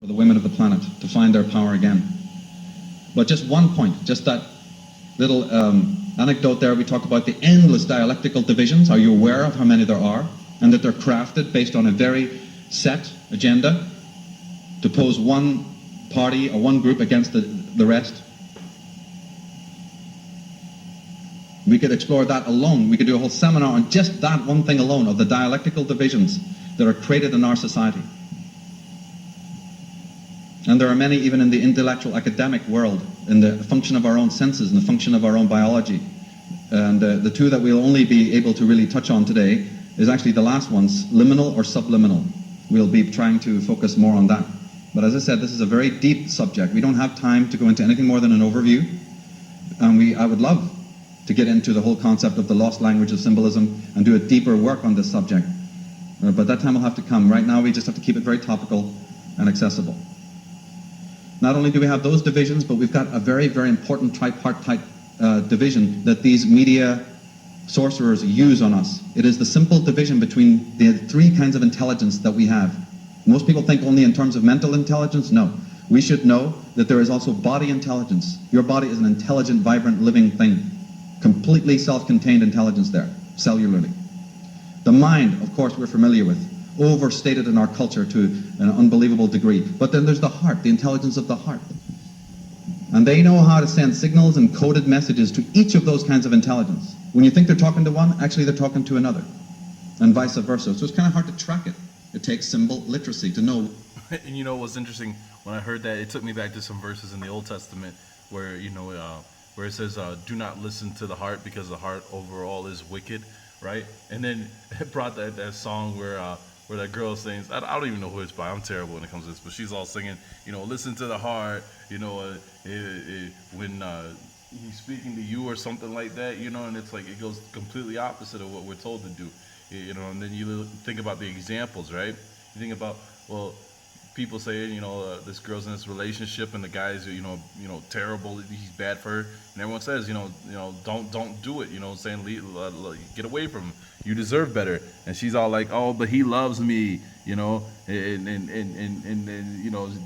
for the women of the planet to find their power again. But just one point, just that little anecdote there, we talked about the endless dialectical divisions. Are you aware of how many there are? And that they're crafted based on a very set agenda to pose one party or one group against the rest. We could explore that alone. We could do a whole seminar on just that one thing alone, of the dialectical divisions that are created in our society. And there are many even in the intellectual academic world, in the function of our own senses and the function of our own biology. And the two that we'll only be able to really touch on today is actually the last ones, liminal or subliminal. We'll be trying to focus more on that. But as I said, this is a very deep subject. We don't have time to go into anything more than an overview. And I would love to get into the whole concept of the lost language of symbolism and do a deeper work on this subject. But that time will have to come. Right now we just have to keep it very topical and accessible. Not only do we have those divisions, but we've got a very, very important tripartite division that these media sorcerers use on us. It is the simple division between the three kinds of intelligence that we have. Most people think only in terms of mental intelligence. No. We should know that there is also body intelligence. Your body is an intelligent, vibrant, living thing. Completely self-contained intelligence there, cellularly. The mind, of course, we're familiar with. Overstated in our culture to an unbelievable degree. But then there's the heart, the intelligence of the heart. And they know how to send signals and coded messages to each of those kinds of intelligence. When you think they're talking to one, actually they're talking to another. And vice versa. So it's kind of hard to track it. It takes symbol literacy to know. And you know what's interesting? When I heard that, it took me back to some verses in the Old Testament where, where it says, do not listen to the heart because the heart overall is wicked, right? And then it brought that song where that girl sings, I don't even know who it's by, I'm terrible when it comes to this, but she's all singing, listen to the heart, when he's speaking to you or something like that, and it's like, it goes completely opposite of what we're told to do, and then you think about the examples, right? You think about, well, people say, this girl's in this relationship and the guy's, terrible, he's bad for her, and everyone says, don't do it, saying, get away from him. You deserve better. And she's all like, oh, but he loves me, and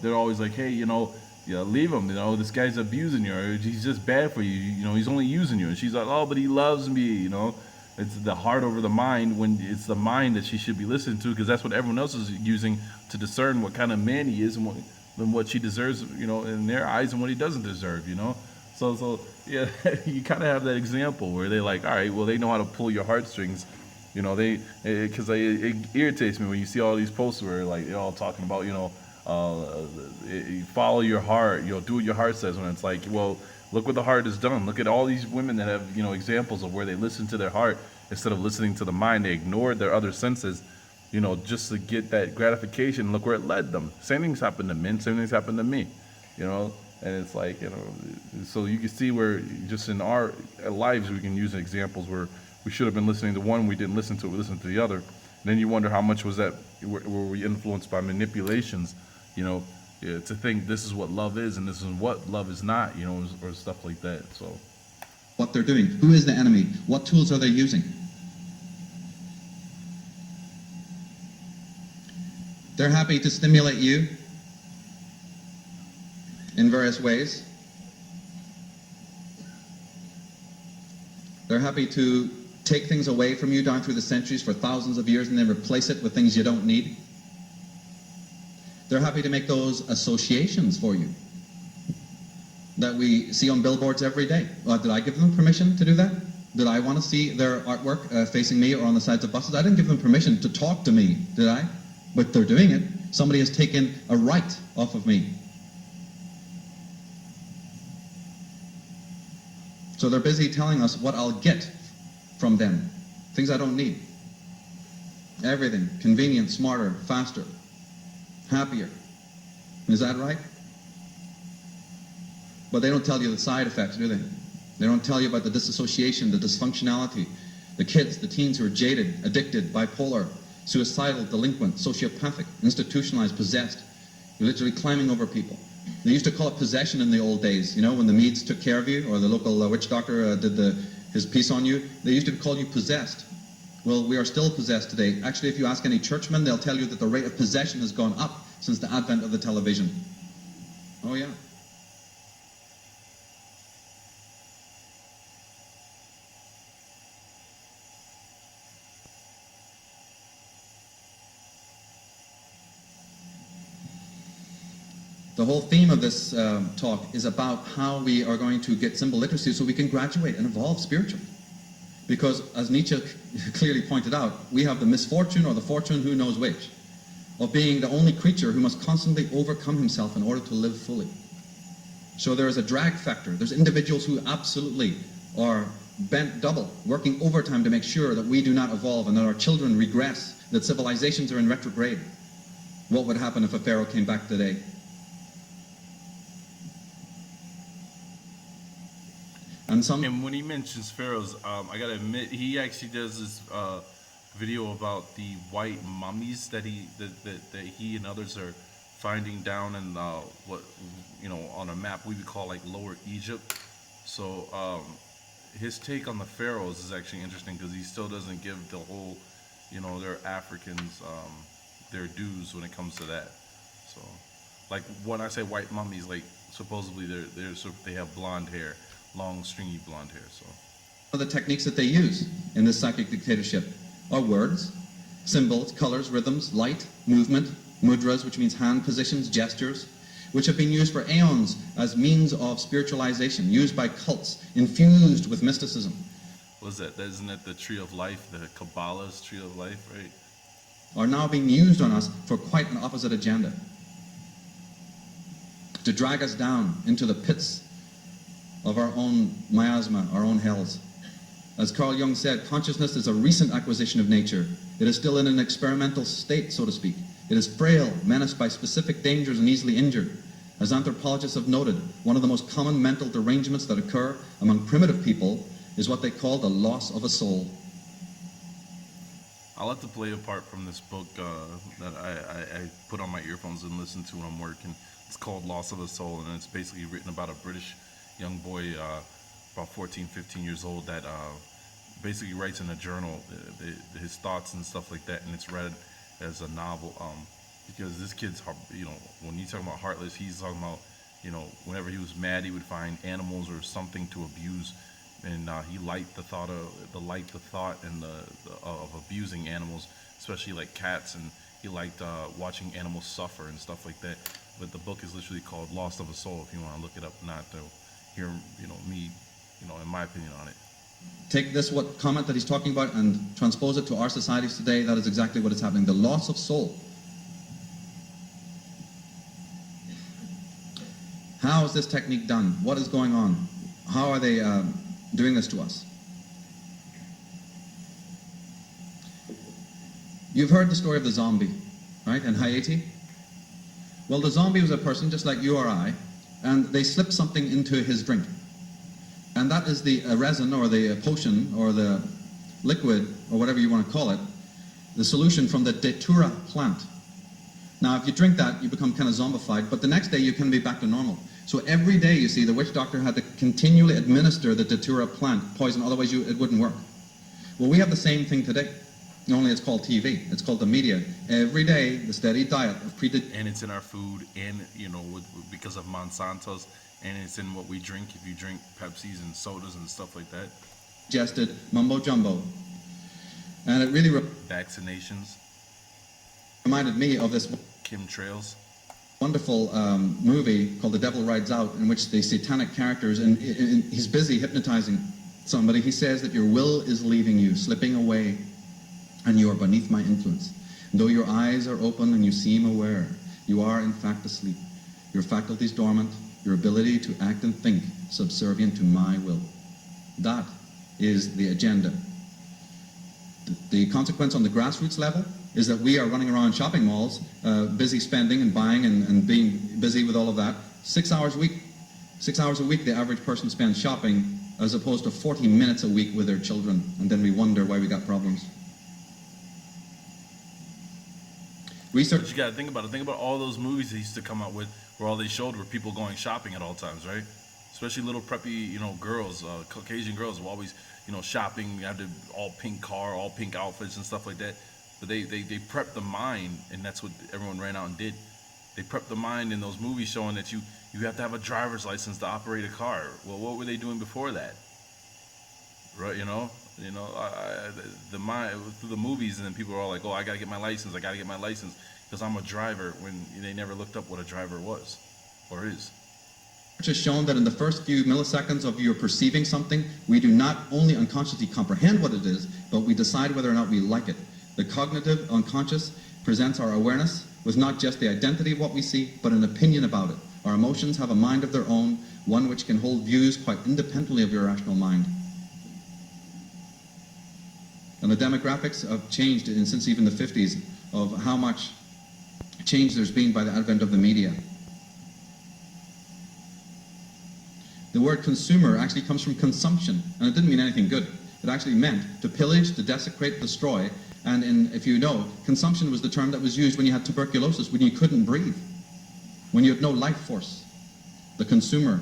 they're always like, hey, leave him, this guy's abusing you, or he's just bad for you, he's only using you. And she's like, oh, but he loves me, It's the heart over the mind, when it's the mind that she should be listening to, because that's what everyone else is using to discern what kind of man he is and what she deserves, in their eyes, and what he doesn't deserve, So yeah, you kind of have that example where they're like, all right, well, they know how to pull your heartstrings, because it irritates me when you see all these posts where like they're all talking about, follow your heart, do what your heart says, when it's like, well, look what the heart has done. Look at all these women that have, examples of where they listen to their heart instead of listening to the mind. They ignored their other senses, just to get that gratification. Look where it led them. Same things happen to men. Same things happen to me, and it's like, so you can see where just in our lives we can use examples where we should have been listening to one, we didn't listen to it, we listened to the other. And then you wonder how much were we influenced by manipulations, to think this is what love is and this is what love is not, or stuff like that. So, what they're doing, who is the enemy, what tools are they using? They're happy to stimulate you in various ways. They're happy to take things away from you down through the centuries for thousands of years and then replace it with things you don't need. They're happy to make those associations for you that we see on billboards every day. Did I give them permission to do that? Did I want to see their artwork facing me or on the sides of buses? I didn't give them permission to talk to me, did I? But they're doing it. Somebody has taken a right off of me. So they're busy telling us what I'll get from them. Things I don't need. Everything. Convenient, smarter, faster, happier. Is that right? But they don't tell you the side effects, do they? They don't tell you about the disassociation, the dysfunctionality, the kids, the teens who are jaded, addicted, bipolar, suicidal, delinquent, sociopathic, institutionalized, possessed. You're literally climbing over people. They used to call it possession in the old days, when the Meads took care of you, or the local witch doctor did his piece on you. They used to call you possessed. Well, we are still possessed today. Actually, if you ask any churchmen, they'll tell you that the rate of possession has gone up since the advent of the television. Oh yeah. The whole theme of this talk is about how we are going to get symbol literacy so we can graduate and evolve spiritually. Because, as Nietzsche clearly pointed out, we have the misfortune, or the fortune, who knows which, of being the only creature who must constantly overcome himself in order to live fully. So there is a drag factor. There's individuals who absolutely are bent double, working overtime to make sure that we do not evolve and that our children regress, that civilizations are in retrograde. What would happen if a pharaoh came back today? And when he mentions pharaohs, I gotta admit, he actually does this video about the white mummies that he and others are finding down in what, you know, on a map we would call like Lower Egypt. So his take on the pharaohs is actually interesting because he still doesn't give the whole, you know, they're Africans their dues when it comes to that. So, like when I say white mummies, like supposedly they have blonde hair. Long, stringy blonde hair. So, one of the techniques that they use in this psychic dictatorship are words, symbols, colors, rhythms, light, movement, mudras, which means hand positions, gestures, which have been used for aeons as means of spiritualization, used by cults, infused with mysticism. What is that? Isn't that the tree of life, the Kabbalah's tree of life, right? Are now being used on us for quite an opposite agenda. To drag us down into the pits of our own miasma, our own hells. As Carl Jung said, consciousness is a recent acquisition of nature. It is still in an experimental state, so to speak. It is frail, menaced by specific dangers and easily injured. As anthropologists have noted, one of the most common mental derangements that occur among primitive people is what they call the loss of a soul. I like to play a part from this book that I put on my earphones and listen to when I'm working. It's called Loss of a Soul, and it's basically written about a British young boy, about 14, 15 years old, that basically writes in a journal his thoughts and stuff like that, and it's read as a novel. Because this kid's, you know, when you talk about heartless, he's talking about, you know, whenever he was mad, he would find animals or something to abuse, and he liked the thought of abusing animals, especially like cats, and he liked watching animals suffer and stuff like that. But the book is literally called Lost of a Soul, if you want to look it up, not to hear, you know, me, you know, in my opinion on it. Take this comment that he's talking about and transpose it to our societies today. That is exactly what is happening. The loss of soul. How is this technique done? What is going on? How are they doing this to us? You've heard the story of the zombie, right, in Haiti? Well, the zombie was a person just like you or I, and they slipped something into his drink. And that is the resin or the potion or the liquid or whatever you want to call it, the solution from the datura plant. Now, if you drink that, you become kind of zombified, but the next day you can be back to normal. So every day, you see, the witch doctor had to continually administer the datura plant poison, otherwise it wouldn't work. Well, we have the same thing today, only it's called TV. It's called the media. Every day, the steady diet of and it's in our food, and, you know, because of Monsanto's, and it's in what we drink. If you drink Pepsis and sodas and stuff like that. Suggested mumbo jumbo. And it really vaccinations reminded me of this chemtrails. Wonderful movie called The Devil Rides Out, in which the satanic characters, and he's busy hypnotizing somebody. He says that your will is leaving you, slipping away, and you are beneath my influence. Though your eyes are open and you seem aware, you are in fact asleep. Your faculties dormant, your ability to act and think subservient to my will. That is the agenda. The consequence on the grassroots level is that we are running around shopping malls, busy spending and buying and being busy with all of that. 6 hours a week. 6 hours a week the average person spends shopping, as opposed to 40 minutes a week with their children. And then we wonder why we got problems. Research. But you gotta think about it. Think about all those movies they used to come out with, where all they showed were people going shopping at all times, right? Especially little preppy, you know, girls, Caucasian girls were always, you know, shopping. Had the all pink car, all pink outfits and stuff like that. But they prepped the mind, and that's what everyone ran out and did. They prep the mind in those movies showing that you have to have a driver's license to operate a car. Well, what were they doing before that? Right, the mind through the movies, and then people are all like, "Oh, I gotta get my license. I gotta get my license because I'm a driver." When they never looked up what a driver was, or is. Research has shown that in the first few milliseconds of you perceiving something, we do not only unconsciously comprehend what it is, but we decide whether or not we like it. The cognitive unconscious presents our awareness with not just the identity of what we see, but an opinion about it. Our emotions have a mind of their own, one which can hold views quite independently of your rational mind. And the demographics have changed since even the 50s of how much change there's been by the advent of the media. The word consumer actually comes from consumption, and it didn't mean anything good. It actually meant to pillage, to desecrate, destroy, and if you know, consumption was the term that was used when you had tuberculosis, when you couldn't breathe, when you had no life force. The consumer